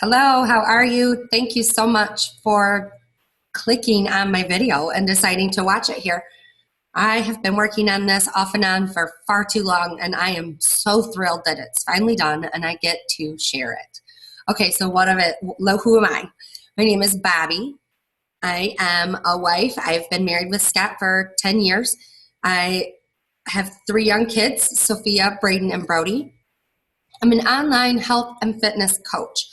Hello, how are you? Thank you so much for clicking on my video and deciding to watch it here. I have been working on this off and on for far too long, and I am so thrilled that it's finally done and I get to share it. Okay, so who am I? My name is Bobby. I am a wife. I've been married with Scott for 10 years. I have 3 young kids, Sophia, Braden, and Brody. I'm an online health and fitness coach.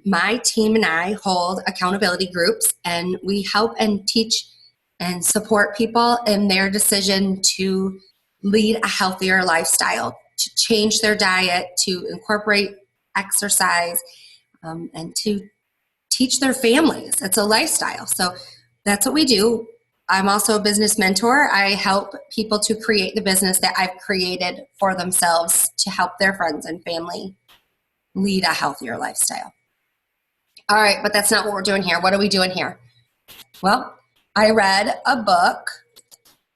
My team and I hold accountability groups, and we help and teach and support people in their decision to lead a healthier lifestyle, to change their diet, to incorporate exercise, and to teach their families. It's a lifestyle. So that's what we do. I'm also a business mentor. I help people to create the business that I've created for themselves to help their friends and family lead a healthier lifestyle. All right, but that's not what we're doing here. What are we doing here? Well, I read a book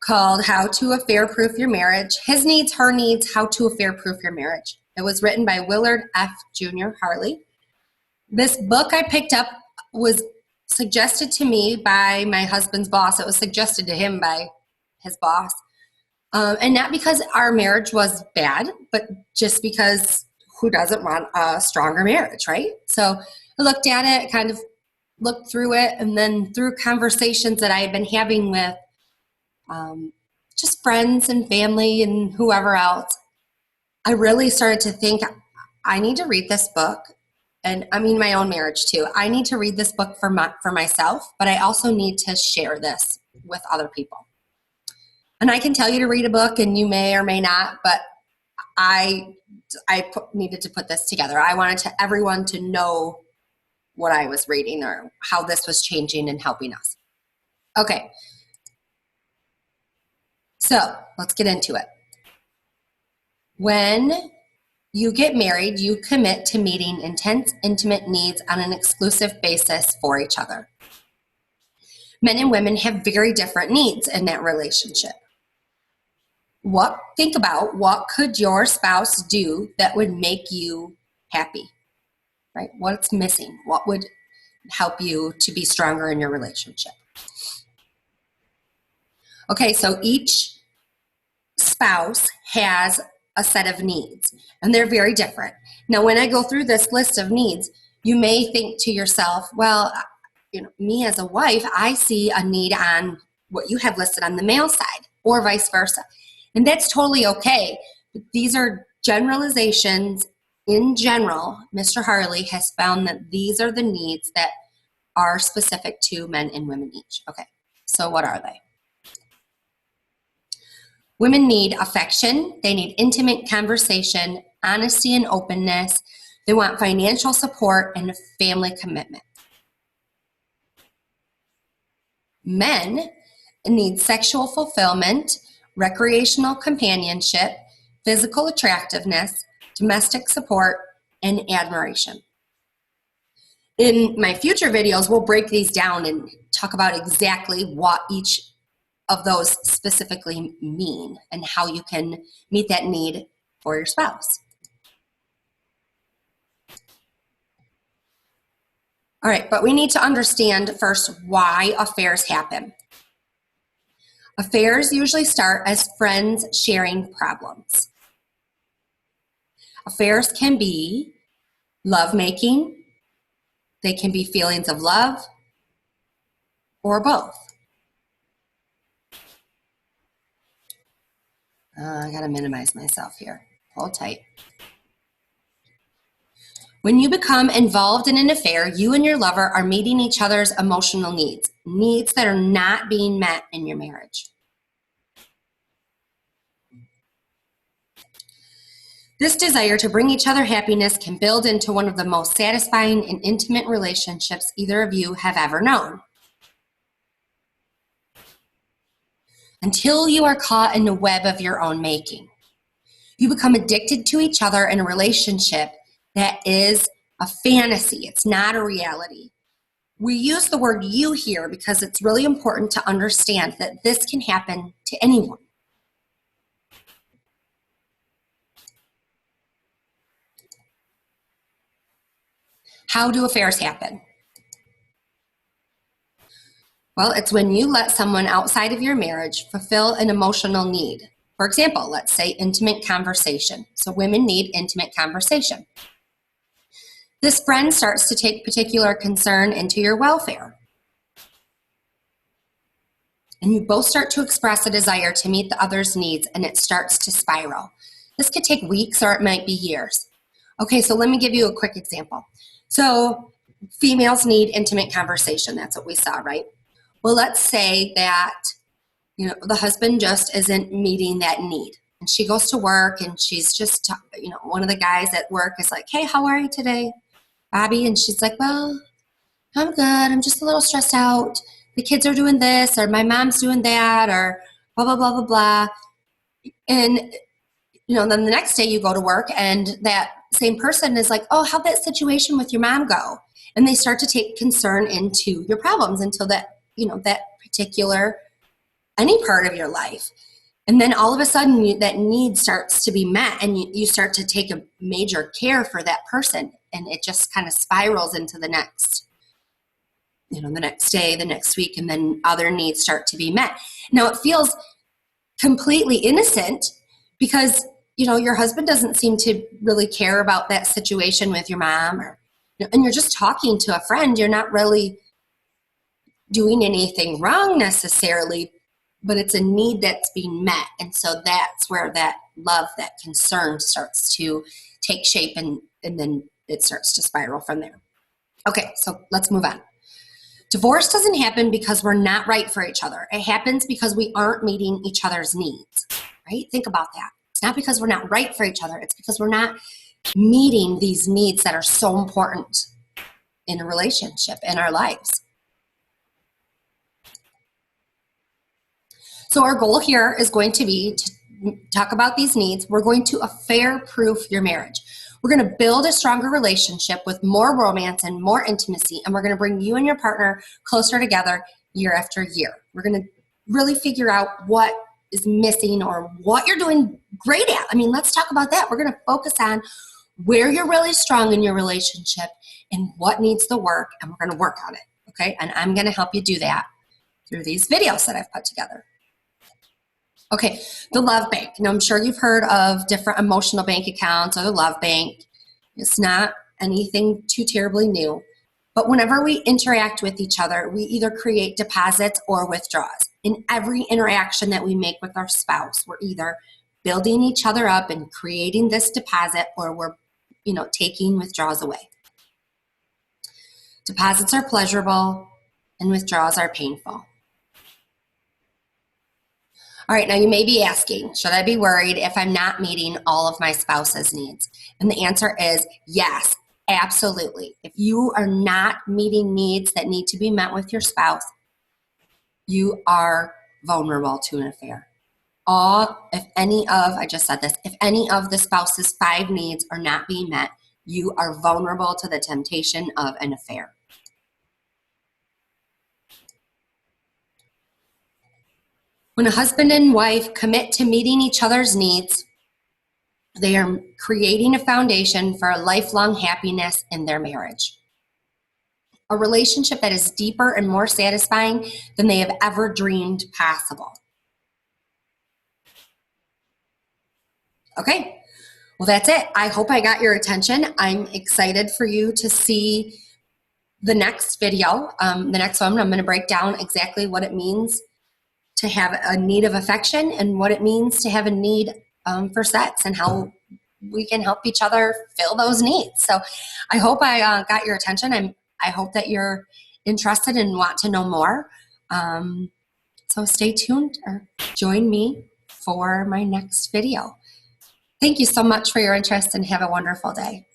called How to Affair-Proof Your Marriage. His Needs, Her Needs, How to Affair-Proof Your Marriage. It was written by Willard F. Jr. Harley. This book I picked up was suggested to me by my husband's boss. It was suggested to him by his boss. And not because our marriage was bad, but just because who doesn't want a stronger marriage, right? So I looked at it, kind of looked through it, and then through conversations that I had been having with just friends and family and whoever else, I really started to think, I need to read this book. And I mean my own marriage too. I need to read this book for myself, but I also need to share this with other people. And I can tell you to read a book, and you may or may not, but I needed to put this together. I wanted everyone to know what I was reading or how this was changing and helping us. Okay, so let's get into it. When you get married, you commit to meeting intense, intimate needs on an exclusive basis for each other. Men and women have very different needs in that relationship. Think about what could your spouse do that would make you happy, right? What's missing? What would help you to be stronger in your relationship? Okay, so each spouse has a set of needs, and they're very different. Now, when I go through this list of needs, you may think to yourself, well, me as a wife, I see a need on what you have listed on the male side, or vice versa. And that's totally okay. But these are generalizations. In general, Mr. Harley has found that these are the needs that are specific to men and women each. Okay, so what are they? Women need affection. They need intimate conversation, honesty and openness. They want financial support and family commitment. Men need sexual fulfillment, recreational companionship, physical attractiveness, domestic support, and admiration. In my future videos, we'll break these down and talk about exactly what each of those specifically mean and how you can meet that need for your spouse. All right, but we need to understand first why affairs happen. Affairs usually start as friends sharing problems. Affairs can be lovemaking, they can be feelings of love, or both. I gotta minimize myself here. Hold tight. When you become involved in an affair, you and your lover are meeting each other's emotional needs, needs that are not being met in your marriage. This desire to bring each other happiness can build into one of the most satisfying and intimate relationships either of you have ever known. Until you are caught in the web of your own making. You become addicted to each other in a relationship that is a fantasy. It's not a reality. We use the word you here because it's really important to understand that this can happen to anyone. How do affairs happen? Well, it's when you let someone outside of your marriage fulfill an emotional need. For example, let's say intimate conversation. So women need intimate conversation. This friend starts to take particular concern into your welfare. And you both start to express a desire to meet the other's needs, and it starts to spiral. This could take weeks or it might be years. Okay, so let me give you a quick example. So females need intimate conversation. That's what we saw, right? Well, let's say that the husband just isn't meeting that need. And she goes to work and she's just, one of the guys at work is like, hey, how are you today, Bobby? And she's like, well, I'm good. I'm just a little stressed out. The kids are doing this, or my mom's doing that, or blah, blah, blah, blah, blah. And, then the next day you go to work and that same person is like, oh, how'd that situation with your mom go? And they start to take concern into your problems until that, that particular, any part of your life. And then all of a sudden that need starts to be met and you start to take a major care for that person. And it just kind of spirals into the next, the next day, the next week, and then other needs start to be met. Now it feels completely innocent because, your husband doesn't seem to really care about that situation with your mom and you're just talking to a friend. You're not really doing anything wrong necessarily, but it's a need that's being met. And so that's where that love, that concern starts to take shape and then it starts to spiral from there. Okay, so let's move on. Divorce doesn't happen because we're not right for each other. It happens because we aren't meeting each other's needs, right? Think about that. It's not because we're not right for each other. It's because we're not meeting these needs that are so important in a relationship, in our lives. So our goal here is going to be to talk about these needs. We're going to affair-proof your marriage. We're going to build a stronger relationship with more romance and more intimacy, and we're going to bring you and your partner closer together year after year. We're going to really figure out what is missing or what you're doing great at. Let's talk about that. We're going to focus on where you're really strong in your relationship and what needs the work, and we're going to work on it, okay? And I'm going to help you do that through these videos that I've put together. Okay, the Love Bank. Now, I'm sure you've heard of different emotional bank accounts or the Love Bank. It's not anything too terribly new. But whenever we interact with each other, we either create deposits or withdrawals. In every interaction that we make with our spouse, we're either building each other up and creating this deposit, or we're, taking withdrawals away. Deposits are pleasurable and withdrawals are painful. All right, now you may be asking, should I be worried if I'm not meeting all of my spouse's needs? And the answer is yes, absolutely. If you are not meeting needs that need to be met with your spouse, you are vulnerable to an affair. If any of the spouse's 5 needs are not being met, you are vulnerable to the temptation of an affair. When a husband and wife commit to meeting each other's needs, they are creating a foundation for a lifelong happiness in their marriage. A relationship that is deeper and more satisfying than they have ever dreamed possible. Okay, well, that's it. I hope I got your attention. I'm excited for you to see the next video. The next one, I'm going to break down exactly what it means to have a need of affection and what it means to have a need for sex and how we can help each other fill those needs. So I hope I got your attention. I hope that you're interested and want to know more. So stay tuned or join me for my next video. Thank you so much for your interest and have a wonderful day.